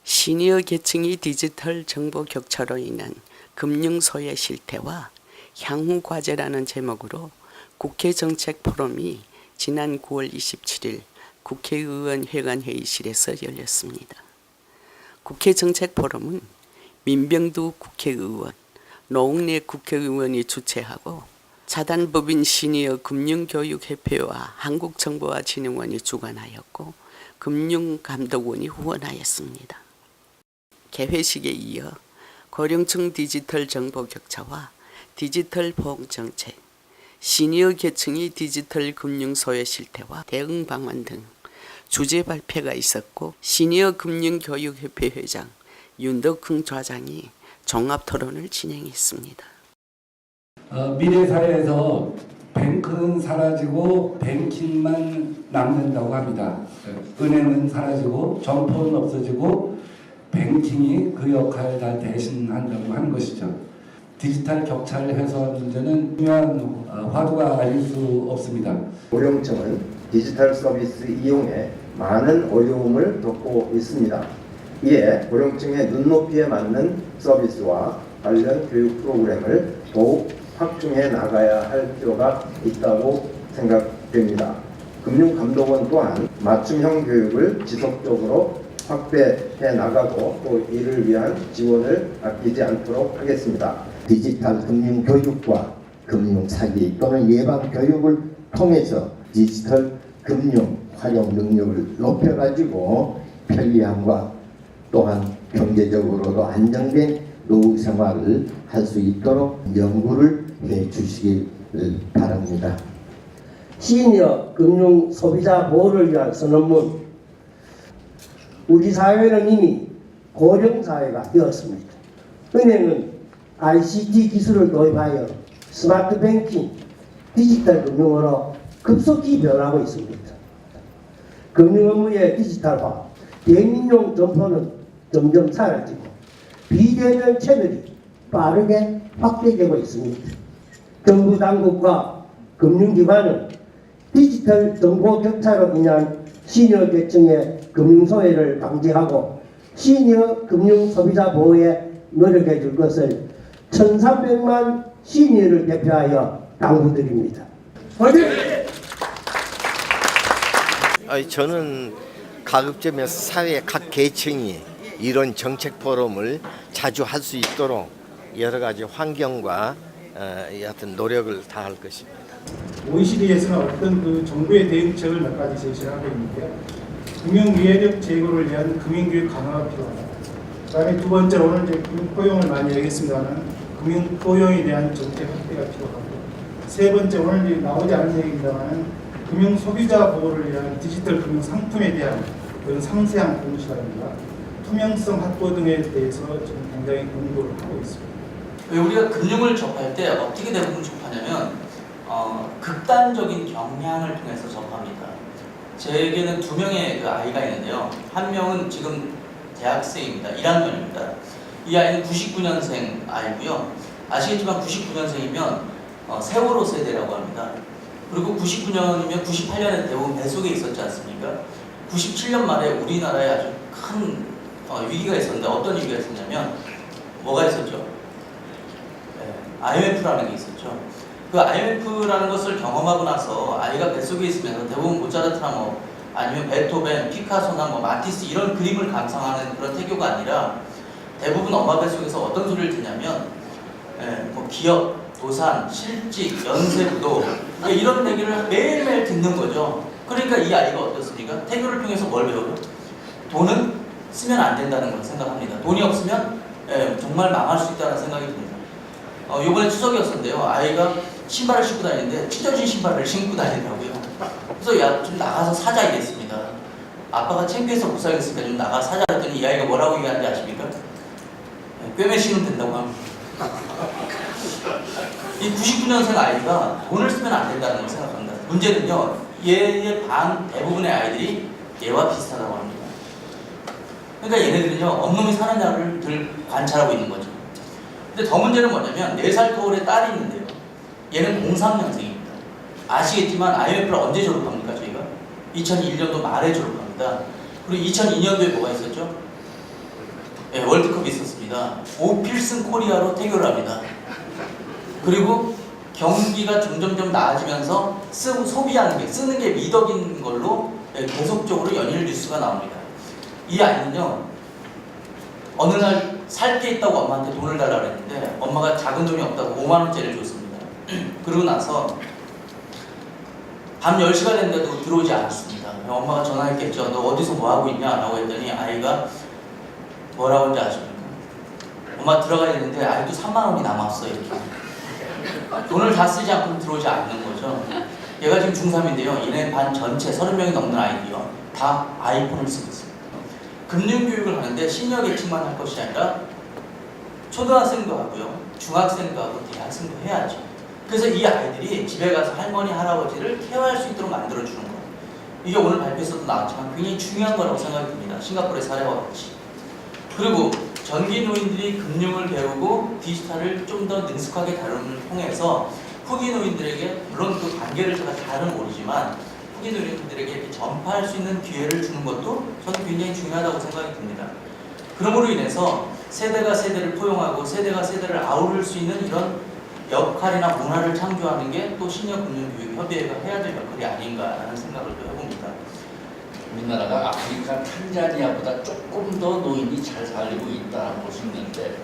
시니어 계층이 디지털 정보 격차로 인한 금융소외 실태와 향후 과제라는 제목으로 국회 정책 포럼이 지난 9월 27일 국회의원 회관 회의실에서 열렸습니다. 국회 정책 포럼은 민병두 국회의원, 노웅래 국회의원이 주최하고 자단법인 시니어 금융교육협회와 한국정보화진흥원이 주관하였고 금융감독원이 후원하였습니다. 개회식에 이어 고령층 디지털 정보 격차와 디지털 보험 정책, 시니어 계층의 디지털 금융 소외 실태와 대응 방안 등 주제 발표가 있었고 시니어 금융교육협회 회장 윤덕흥 좌장이 종합 토론을 진행했습니다. 미래 사회에서 뱅크는 사라지고 뱅킹만 남는다고 합니다. 은행은 사라지고 점포는 없어지고 뱅킹이 그 역할을 다 대신한다고 하는 것이죠. 디지털 격차를 해소하는 문제는 중요한 화두가 아닐 수 없습니다. 고령층은 디지털 서비스 이용에 많은 어려움을 겪고 있습니다. 이에 고령층의 눈높이에 맞는 서비스와 관련 교육 프로그램을 더욱 확충해 나가야 할 필요가 있다고 생각됩니다. 금융감독원 또한 맞춤형 교육을 지속적으로 확대해 나가고 또 이를 위한 지원을 아끼지 않도록 하겠습니다. 디지털 금융 교육과 금융 사기 또는 예방 교육을 통해서 디지털 금융 활용 능력을 높여가지고 편리함과 또한 경제적으로도 안정된 노후 생활을 할 수 있도록 연구를 해 주시길 바랍니다. 시니어 금융 소비자 보호를 위한 선언문. 우리 사회는 이미 고령 사회가 되었습니다. 은행은 ICT 기술을 도입하여 스마트 뱅킹, 디지털 금융으로 급속히 변하고 있습니다. 금융 업무의 디지털화, 대민용 점포는 점점 사라지고 비대면 채널이 빠르게 확대되고 있습니다. 정부 당국과 금융기관은 디지털 정보 격차로 인한 시니어 계층의 금융 소외를 방지하고 시니어 금융 소비자 보호에 노력해 줄 것을 1,300만 시니어를 대표하여 당부드립니다. 화이팅! 저는 가급적이면서 사회의 각 계층이 이런 정책 포럼을 자주 할 수 있도록 여러 가지 환경과 여하튼 노력을 다할 것입니다. OECD에서는 어떤 그 정부의 대응책을 몇 가지 제시를 하고 있는데요. 금융위해력 제고를 위한 금융교육 강화가 필요하다. 그다음에 두 번째 오늘 이제 금융포용을 많이 얘기했습니다만 금융포용에 대한 정책 확대가 필요하고 세 번째 오늘 이제 나오지 않은 얘기입니다만 금융 소비자 보호를 위한 디지털 금융 상품에 대한 그런 상세한 공시라든가 투명성 확보 등에 대해서 지금 굉장히 공부를 하고 있습니다. 우리가 금융을 접할 때 어떻게 대부분 접하냐면 극단적인 경향을 통해서 접합니다. 제게는 두 명의 그 아이가 있는데요. 한 명은 지금 대학생입니다. 1학년입니다. 이 아이는 99년생 아이고요. 아시겠지만 99년생이면 세월호 세대라고 합니다. 그리고 99년이면 98년에 대부분 뱃속에 있었지 않습니까? 97년 말에 우리나라에 아주 큰 위기가 있었는데 어떤 위기가 있었냐면 뭐가 있었죠? IMF라는 게 있었죠. 그 IMF라는 것을 경험하고 나서 아이가 뱃속에 있으면서 대부분 모차르트나 뭐 아니면 베토벤, 피카소나 뭐 마티스 이런 그림을 감상하는 그런 태교가 아니라 대부분 엄마 뱃속에서 어떤 소리를 듣냐면 뭐 기업, 도산, 실직, 연쇄부도 이런 얘기를 매일매일 듣는 거죠. 그러니까 이 아이가 어떻습니까? 태교를 통해서 뭘 배워요? 돈은 쓰면 안 된다는 걸 생각합니다. 돈이 없으면 정말 망할 수 있다는 생각이 듭니다. 이번에 추석이었는데요. 아이가 신발을 신고 다니는데 찢어진 신발을 신고 다니더라고요. 그래서 야, 좀 나가서 사자 이랬습니다. 아빠가 창피해서 못 살겠으니까 좀 나가서 사자 했더니 이 아이가 뭐라고 얘기하는지 아십니까? 꿰매시면 된다고 합니다. 이 99년생 아이가 돈을 쓰면 안 된다는 걸 생각합니다. 문제는요. 얘의 대부분의 아이들이 얘와 비슷하다고 합니다. 그러니까 얘네들은요, 언놈이 사느냐를 늘 관찰하고 있는 거죠. 근데 더 문제는 뭐냐면 4살 터울의 딸이 있는데요. 얘는 03년생입니다. 아시겠지만 IMF를 언제 졸업합니까 저희가? 2001년도 말에 졸업합니다. 그리고 2002년도에 뭐가 있었죠? 네, 월드컵이 있었습니다. 오필슨 코리아로 태교를 합니다. 그리고 경기가 점점점 나아지면서 소비하는 게, 쓰는 게 미덕인 걸로 계속적으로 연일 뉴스가 나옵니다. 이 아이는요, 어느 날 살 게 있다고 엄마한테 돈을 달라고 했는데 엄마가 작은 돈이 없다고 5만 원짜리를 줬습니다. 그러고 나서 밤 10시가 됐는데도 들어오지 않았습니다. 엄마가 전화했겠죠. 너 어디서 뭐 하고 있냐? 라고 했더니 아이가 뭐라고 하는지 아십니까? 엄마 들어가야 되는데 아직도 3만 원이 남았어. 이렇게. 돈을 다 쓰지 않고 들어오지 않는 거죠. 얘가 지금 중3인데요. 얘네 반 전체 30명이 넘는 아이들이요. 다 아이폰을 쓰고 있습니다. 금융교육을 하는데 시니어 계층만 할 것이 아니라 초등학생도 하고요. 중학생도 하고 대학생도 해야죠. 그래서 이 아이들이 집에 가서 할머니, 할아버지를 케어할 수 있도록 만들어주는 거예요. 이게 오늘 발표에서도 나왔지만 굉장히 중요한 거라고 생각이 듭니다. 싱가포르의 사례와 같이. 그리고 전기 노인들이 금융을 배우고 디지털을 좀 더 능숙하게 다룸을 통해서 후기 노인들에게, 물론 그 관계를 제가 잘은 모르지만 후기 노인들에게 이렇게 전파할 수 있는 기회를 주는 것도 저는 굉장히 중요하다고 생각이 듭니다. 그러므로 인해서 세대가 세대를 포용하고 세대가 세대를 아우를 수 있는 이런 역할이나 문화를 창조하는 게 또 시니어 금융교육협의회가 해야 될 역할이 아닌가라는 생각을 또 해봅니다. 우리나라가 아프리카 탄자니아보다 조금 더 노인이 잘 살고 있다고 볼 수 있는데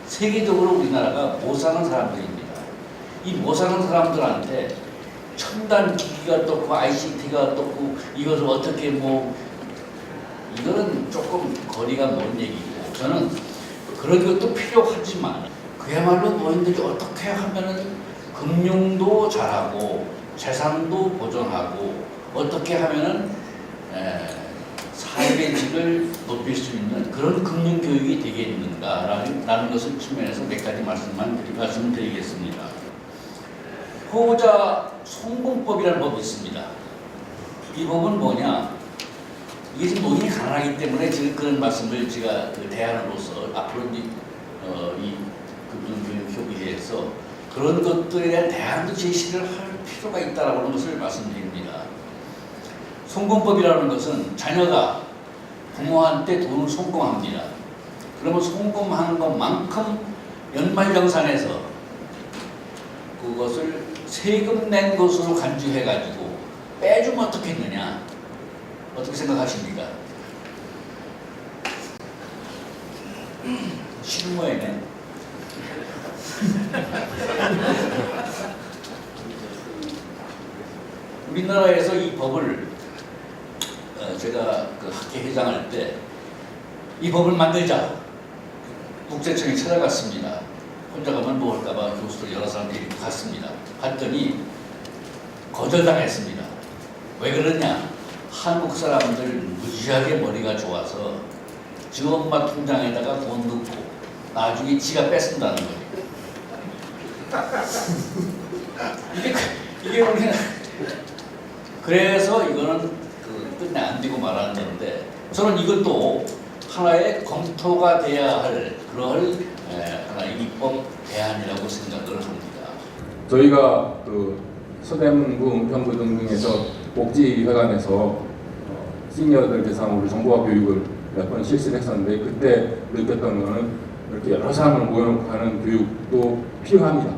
세계적으로 우리나라가 못 사는 사람들입니다. 이 못 사는 사람들한테 첨단 기기가 떴고 ICT가 떴고 이것을 어떻게 이거는 조금 거리가 먼 얘기고 저는 그런 것도 필요하지만 그야말로 노인들이 어떻게 하면은 금융도 잘하고 재산도 보존하고 어떻게 하면은 사회의 질을 높일 수 있는 그런 금융 교육이 되겠는가라는 것을 측면에서 몇 가지 말씀을 드리겠습니다. 호자 송공법이라는 법이 있습니다. 이 법은 뭐냐? 이게 지금 노인이 가난하기 때문에 지금 그런 말씀을 제가 대안으로서 앞으로 이 금융교육협의회에서 그런 것들에 대한 대안도 제시를 할 필요가 있다라고 하는 것을 말씀드립니다. 송금법이라는 것은 자녀가 부모한테 돈을 송금합니다. 그러면 송금하는 것만큼 연말정산에서 그것을 세금 낸 것으로 간주해가지고 빼주면 어떻겠느냐? 어떻게 생각하십니까? 싫은 모양이네. 우리나라에서 이 법을 제가 그 학회 회장할 때 이 법을 만들자 국세청에 찾아갔습니다. 혼자 가면 뭐 할까봐 교수들 여러 사람들이 갔습니다. 갔더니 거절당했습니다. 왜 그러냐? 한국 사람들 무지하게 머리가 좋아서 지 엄마 통장에다가 돈 넣고 나중에 지가 뺏는다는 거예요. 이게 우리는 그래서 이거는 끝내 안 되고 말하는 건데 저는 이것도 하나의 검토가 돼야 할 그런 하나의 입법 대안이라고 생각을 합니다. 저희가 그 서대문구 은평구등에서 복지회관에서 시니어들 대상으로 정보화 교육을 몇 번 실시를 했었는데 그때 느꼈던 거는 이렇게 여러 사람을 모여놓고 하는 교육도 필요합니다.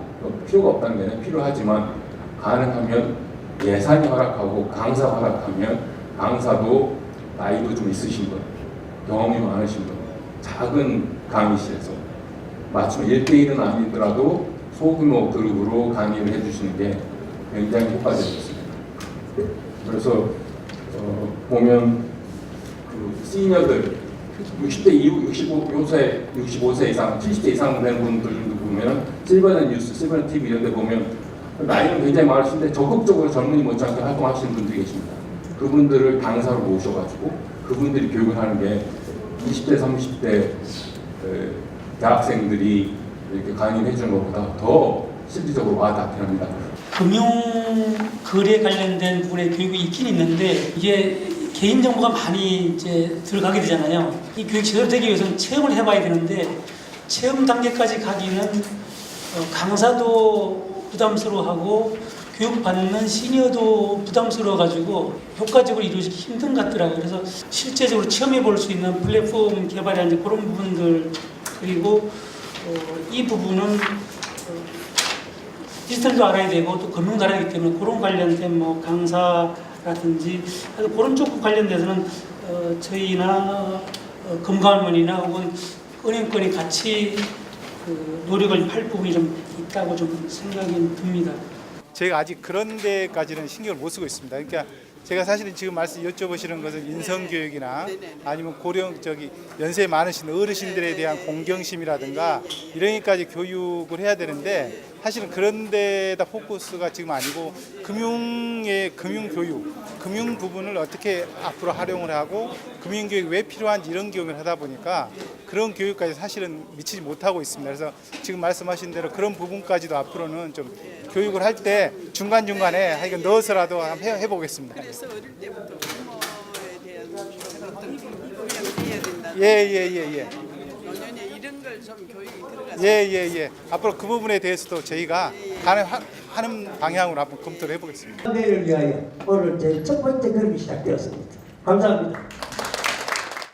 필요가 없다는 게 아니라 필요하지만 가능하면 예산이 허락하고 강사 허락하면 강사도 나이도 좀 있으신 분, 경험이 많으신 분, 작은 강의실에서 마침 1대1은 아니더라도 소규모 그룹으로 강의를 해주시는 게 굉장히 효과적이었습니다. 그래서 보면 그 시니어들 60대 이후 65세 이상, 70대 이상 된 분들도 보면 실버는 뉴스, 실버는 TV 이런 데 보면 나이는 굉장히 많으신데 적극적으로 젊은이 못지않게 활동하시는 분들이 계십니다. 그분들을 강사로 모셔가지고 그분들이 교육을 하는 게 20대, 30대 대학생들이 이렇게 강의를 해주는 것보다 더 실질적으로 와닿긴 합니다. 금융 거래 관련된 부분의 교육이 있긴 있는데 이게 개인 정보가 많이 이제 들어가게 되잖아요. 이 교육 제대로 되기 위해서는 체험을 해봐야 되는데 체험 단계까지 가기는 강사도 부담스러워하고 교육받는 시니어도 부담스러워가지고 효과적으로 이루어지기 힘든 것 같더라고요. 그래서 실제적으로 체험해 볼 수 있는 플랫폼 개발이라든지 그런 부분들, 그리고 이 부분은 디지털도 알아야 되고 또 금융도 알아야 되기 때문에 그런 관련된 뭐 강사라든지 그런 쪽 관련돼서는 저희나 금감원이나 혹은 은행권이 같이 노력을 할 부분이 좀 있다고 좀 생각이 듭니다. 저희가 아직 그런 데까지는 신경을 못 쓰고 있습니다. 그러니까 제가 사실은 지금 여쭤보시는 것은 인성교육이나 아니면 연세 많으신 어르신들에 대한 공경심이라든가 이런 것까지 교육을 해야 되는데 사실은 그런 데다 포커스가 지금 아니고 금융교육, 금융 부분을 어떻게 앞으로 활용을 하고 금융교육이 왜 필요한지 이런 교육을 하다 보니까 그런 교육까지 사실은 미치지 못하고 있습니다. 그래서 지금 말씀하신 대로 그런 부분까지도 앞으로는 좀 교육을 할 때 중간중간에 하여간 넣어서라도 한번 해보겠습니다. 그래서 어릴 때부터 부모에 대한 어떤 교육을 해야 된다. 예. 노년에 이런 걸 좀 교육이 들어가서 예. 앞으로 그 부분에 대해서도 저희가 가능하는 방향으로 한번 검토를 해보겠습니다. 내를 위하여 오늘 제 첫 번째 그룹이 시작되었습니다. 감사합니다.